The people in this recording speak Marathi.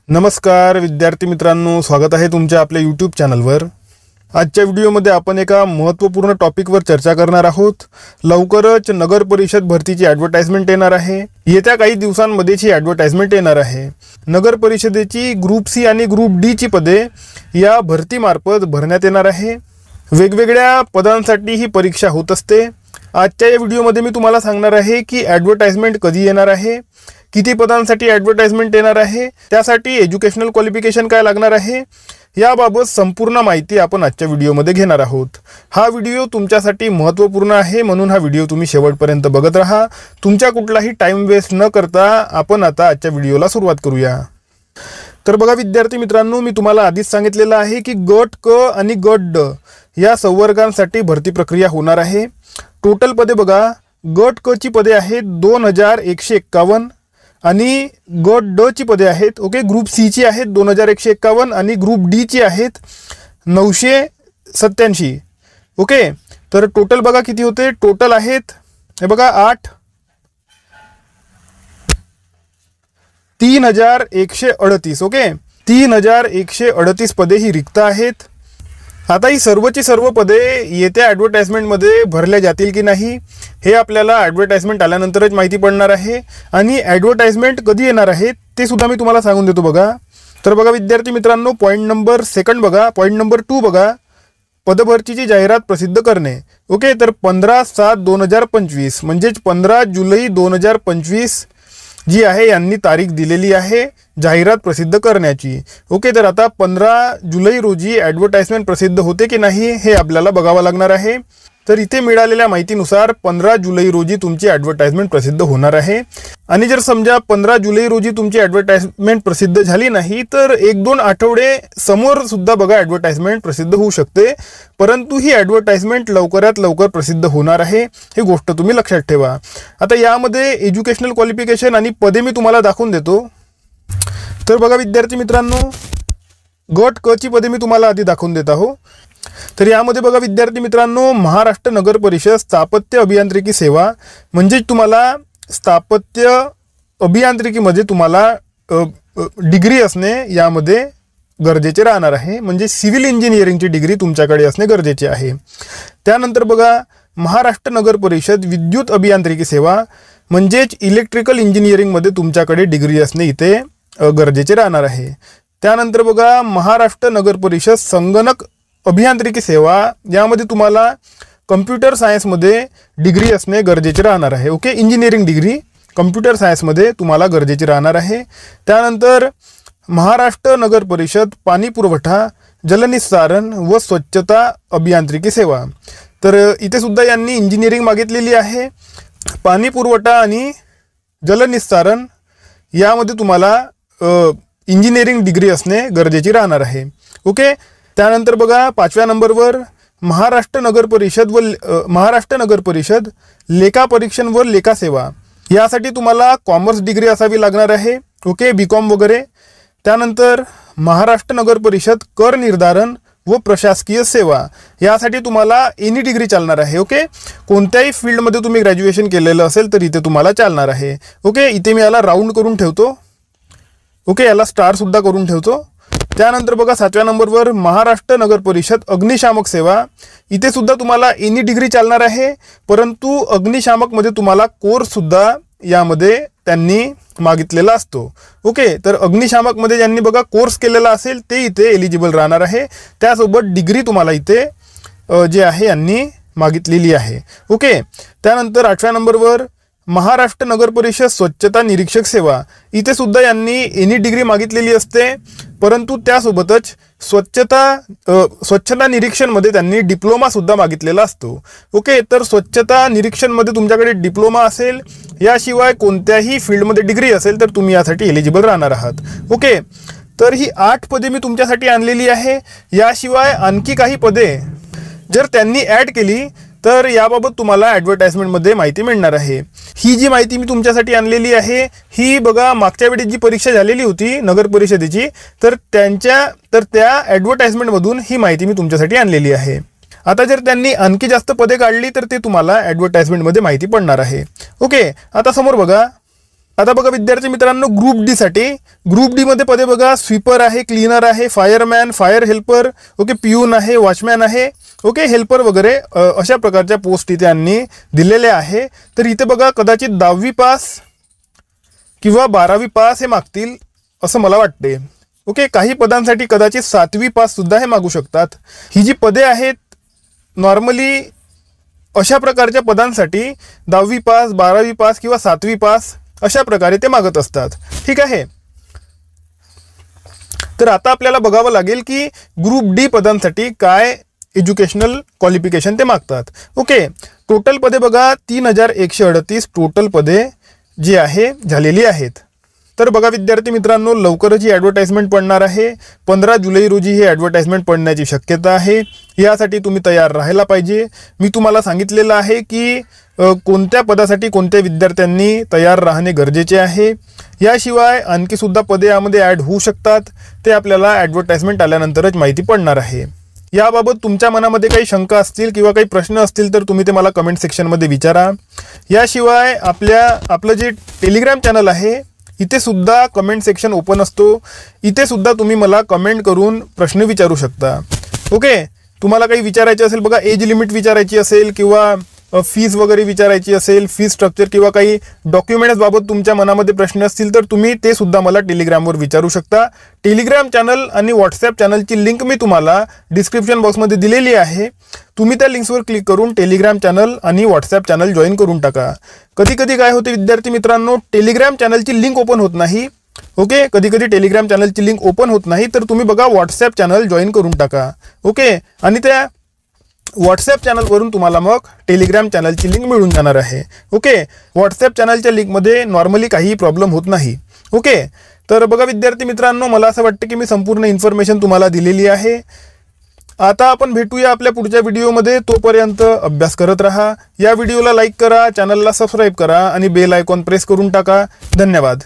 नमस्कार विद्यार्थी मित्रांनो, स्वागत आहे तुमच्या आपल्या यूट्यूब चॅनलवर। आजच्या व्हिडिओमध्ये आपण एका महत्त्वपूर्ण टॉपिकवर चर्चा करणार आहोत। लवकरच नगर परिषद भरतीची ॲडव्हर्टाइजमेंट येणार आहे। येत्या काही दिवसांमध्येच ही ॲडव्हर्टाइजमेंट येणार आहे। नगर परिषदेची ग्रुप सी आणि ग्रुप डी ची पदे या भरतीमार्फत भरण्यात येणार आहे। वेगवेगळ्या पदांसाठी ही परीक्षा होत असते। आजच्या या व्हिडिओमध्ये मी तुम्हाला सांगणार आहे की ॲडव्हर्टाइजमेंट कधी येणार आहे, किती पदांसाठी ॲडव्हर्टाइजमेंट येणार आहे, त्यासाठी एज्युकेशनल क्वालिफिकेशन काय लागणार आहे, याबाबत संपूर्ण माहिती आपण आजच्या व्हिडिओमध्ये घेणार आहोत। हा व्हिडिओ तुमच्यासाठी महत्त्वपूर्ण आहे, म्हणून हा व्हिडिओ तुम्ही शेवटपर्यंत बघत राहा। तुमचा कुठलाही टाइम वेस्ट न करता आपण आता आजच्या व्हिडिओला सुरुवात करूया। तर बघा विद्यार्थी मित्रांनो, मी तुम्हाला आधीच सांगितलेलं आहे की गट क आणि गट ड या संवर्गांसाठी भरती प्रक्रिया होणार आहे। टोटल पदे बघा, गट क ची पदे आहेत 2151 आणि गट ड ची पदे आहेत ग्रुप सी ची आहेत 2151 आणि ग्रुप डी ची आहेत 987। तर टोटल बघा किती होते, टोटल आहेत हे बघा 3138 3138 पदे ही रिक्त आहेत। आता ही सर्वची सर्व पदे येत्या ॲडव्हर्टाइजमेंटमध्ये भरल्या जातील की नाही हे आपल्याला ॲडव्हर्टाइजमेंट आल्यानंतरच माहिती पडणार आहे। आणि ॲडव्हर्टाइजमेंट कधी येणार आहे ते सुद्धा मी तुम्हाला सांगून देतो बघा। तर बघा विद्यार्थी मित्रांनो, पॉईंट नंबर 2 बघा, पॉईंट नंबर 2 बघा, पदभरतीची जाहिरात प्रसिद्ध करणे। तर 15/7/2025 म्हणजेच 15 जुलै 2025 जी आहे यांनी तारीख दिलेली आहे जाहिरात प्रसिद्ध करण्याची। तर आता 15 जुलै रोजी ॲडव्हर्टाइजमेंट प्रसिद्ध होते की नाही हे आपल्याला बघावं लागणार आहे। तर इथे मिळालेल्या माहितीनुसार 15 जुलै रोजी तुमची ॲडव्हर्टाइजमेंट प्रसिद्ध होणार आहे। आणि जर समजा 15 जुलै रोजी तुमची ॲडव्हर्टाइजमेंट प्रसिद्ध झाली नाही तर 1-2 आठवडे समोर सुद्धा बघा ॲडव्हर्टाइजमेंट प्रसिद्ध होऊ शकते, परंतु ही ॲडव्हर्टाइजमेंट लवकरात लवकर प्रसिद्ध होणार आहे, ही गोष्ट तुम्ही लक्षात ठेवा। आता यामध्ये एज्युकेशनल क्वालिफिकेशन आणि पदे मी तुम्हाला दाखवून देतो। तर बघा विद्यार्थी मित्रांनो, गट क ची पदे मी तुम्हाला आधी दाखवून देत आहो। तर यामध्ये बघा विद्यार्थी मित्रांनो, महाराष्ट्र नगर परिषद स्थापत्य अभियांत्रिकी सेवा म्हणजे तुम्हाला स्थापत्य अभियांत्रिकीमध्ये तुम्हाला डिग्री असणे यामध्ये गरजेचे राहणार आहे, म्हणजे सिव्हिल इंजिनिअरिंगची डिग्री तुमच्याकडे असणे गरजेचे आहे। त्यानंतर बघा महाराष्ट्र नगर परिषद विद्युत अभियांत्रिकी सेवा म्हणजेच इलेक्ट्रिकल इंजिनिअरिंगमध्ये तुमच्याकडे डिग्री असणे इथे गरजेचे राहणार आहे। त्यानंतर बघा महाराष्ट्र नगर परिषद संगणक अभियांत्रिकी सेवा, यामध्ये तुम्हाला कम्प्युटर सायन्समध्ये डिग्री असणे गरजेचे राहणार आहे। इंजिनिअरिंग डिग्री कम्प्युटर सायन्समध्ये तुम्हाला गरजेची राहणार आहे। त्यानंतर महाराष्ट्र नगर परिषद पाणी पुरवठा जलनिस्सारण व स्वच्छता अभियांत्रिकी सेवा, तर इथे सुद्धा यांनी इंजिनिअरिंग मागितलेली आहे। पाणी पुरवठा आणि जलनिस्सारण यामध्ये तुम्हाला इंजिनिअरिंग डिग्री असणे गरजेची राहणार आहे। त्यानंतर बघा 5व्या नंबरवर महाराष्ट्र नगर परिषद लेखा परीक्षण व लेखा सेवा, यासाठी तुम्हाला कॉमर्स डिग्री असावी लागणार आहे, बीकॉम वगैरे। त्यानंतर महाराष्ट्र नगर परिषद कर निर्धारण व प्रशासकीय सेवा, यासाठी तुम्हाला एनी डिग्री चालणार आहे। कोणत्याही फील्डमध्ये तुम्ही ग्रॅज्युएशन केलेलं असेल तर इथे तुम्हाला चालणार आहे। इथे मी याला राऊंड करून ठेवतो, याला स्टार सुद्धा करून ठेवतो। त्यानंतर बघा 7व्या नंबरवर महाराष्ट्र नगर परिषद अग्निशामक सेवा, इथे सुद्धा तुम्हाला एनी डिग्री चालणार आहे, परंतु अग्निशामकमध्ये तुम्हाला कोर्स सुद्धा यामध्ये त्यांनी मागितलेला असतो। तर अग्निशामकमध्ये ज्यांनी बघा कोर्स केलेला असेल ते इथे एलिजिबल राहणार आहे, त्यासोबत डिग्री तुम्हाला इथे जे आहे यांनी मागितलेली आहे। त्यानंतर 8व्या नंबरवर महाराष्ट्र नगर परिषद स्वच्छता निरीक्षक सेवा, इथे सुद्धा यांनी एनी डिग्री मागितलेली असते, परंतु त्यासोबतच स्वच्छता निरीक्षणमध्ये त्यांनी डिप्लोमा सुद्धा मागितलेला असतो। तर स्वच्छता निरीक्षणमध्ये तुमच्याकडे डिप्लोमा असेल, याशिवाय कोणत्याही फील्डमध्ये डिग्री असेल तर तुम्ही यासाठी एलिजिबल राहणार आहात। तर ही 8 पदे मी तुमच्यासाठी आणलेली आहे। याशिवाय आणखी काही पदे जर त्यांनी ॲड केली तर याबाबत तुम्हाला ॲडव्हर्टाइजमेंटमध्ये माहिती मिळणार आहे। ही जी माहिती मी तुमच्यासाठी आणलेली आहे ही बघा मागच्या वेळी जी परीक्षा झालेली होती नगर परिषदेची, तर त्या ॲडव्हर्टाइजमेंटमधून ही माहिती मी तुमच्यासाठी आणलेली आहे। आता जर त्यांनी आणखी जास्त पदे काढली तर ते तुम्हाला ॲडव्हर्टाइजमेंटमध्ये माहिती पडणार आहे। आता समोर बघा आता बघा विद्यार्थी मित्रांनो, ग्रुप डी साठी ग्रुप डी मध्ये पदे बघा, स्वीपर आहे, क्लीनर आहे, फायरमॅन, फायर हेल्पर, ओके, पिऊन आहे, वॉचमॅन आहे, ओके, हेल्पर वगैरे अशा प्रकारच्या पोस्ट इथे यांनी दिलेल्या आहे. तर इथे बघा कदाचित 10वी पास किंवा 12वी पास हे मागतील असं मला वाटते. ओके, काही पदांसाठी कदाचित 7वी पास सुद्धा हे मागू शकतात. ही जी पदे आहेत नॉर्मली अशा प्रकारच्या पदांसाठी 10वी पास, 12वी पास किंवा 7वी पास अशा प्रकारे ते मागत असतात. ठीक आहे. तर आता आपल्याला बघावं लागेल की ग्रुप डी पदांसाठी काय एज्युकेशनल क्वालिफिकेशन ते मागतात. ओके, टोटल पदे बघा 3138 टोटल पदे जी आहे झालेली आहेत. तर बघा विद्यार्थी मित्रांनो, लवकरच ही ॲडव्हर्टाइजमेंट पडणार आहे. 15 जुलै रोजी ही ॲडव्हर्टाइजमेंट पडण्याची शक्यता आहे. यासाठी तुम्ही तयार राहायला पाहिजे. मी तुम्हाला सांगितलेलं आहे की कोणत्या पदासाठी कोणत्या विद्यार्थ्यांनी तयार राहणे गरजेचे आहे. याशिवाय आणखी सुद्धा पदे यामध्ये ॲड होऊ शकतात. ते आपल्याला ॲडव्हर्टाइजमेंट आल्यानंतरच माहिती पडणार आहे. याबाबत तुमच्या मनामध्ये काही शंका असतील किंवा काही प्रश्न असतील तर तुम्ही ते मला कमेंट सेक्शनमध्ये विचारा. याशिवाय आपलं जे टेलिग्राम चॅनल आहे इथे सुद्धा कमेंट सेक्शन ओपन असतो. इथे सुद्धा तुम्ही मला कमेंट करून प्रश्न विचारू शकता. ओके, तुम्हाला काही विचारायचे असेल बघा, एज लिमिट विचारायची असेल किंवा फीस वगैरे विचारायची असेल, फीस स्ट्रक्चर किंवा काही डॉक्युमेंट्स बाबत तुमच्या मनामध्ये प्रश्न असतील तर तुम्ही ते सुद्धा मला टेलिग्रामवर विचारू शकता. टेलिग्राम चॅनल आणि व्हॉट्सॲप चॅनलची लिंक मी तुम्हाला डिस्क्रिप्शन बॉक्समध्ये दिलेली आहे. तुम्ही त्या लिंक्सवर क्लिक करून टेलिग्राम चॅनल आणि व्हॉट्सॲप चॅनल जॉईन करून टाका. कधी कधी काय होते विद्यार्थी मित्रांनो, टेलिग्राम चॅनलची लिंक ओपन होत नाही. ओके, कधी कधी टेलिग्राम चॅनलची लिंक ओपन होत नाही तर तुम्ही बघा व्हॉट्सॲप चॅनल जॉईन करून टाका. ओके, आणि त्या व्हॉट्सॲप चॅनलवरून तुम्हाला मग टेलिग्राम चॅनलची लिंक मिळून जाणार आहे. ओके, व्हॉट्सॲप चॅनलच्या लिंकमध्ये नॉर्मली काहीही प्रॉब्लेम होत नाही. ओके, तर बघा विद्यार्थी मित्रांनो, मला असं वाटतं की मी संपूर्ण इन्फॉर्मेशन तुम्हाला दिलेली आहे. आता आपण भेटूया आपल्या पुढच्या व्हिडिओमध्ये. तोपर्यंत अभ्यास करत राहा. या व्हिडिओला लाईक करा, चॅनलला सबस्क्राईब करा आणि बेल आयकॉन प्रेस करून टाका. धन्यवाद.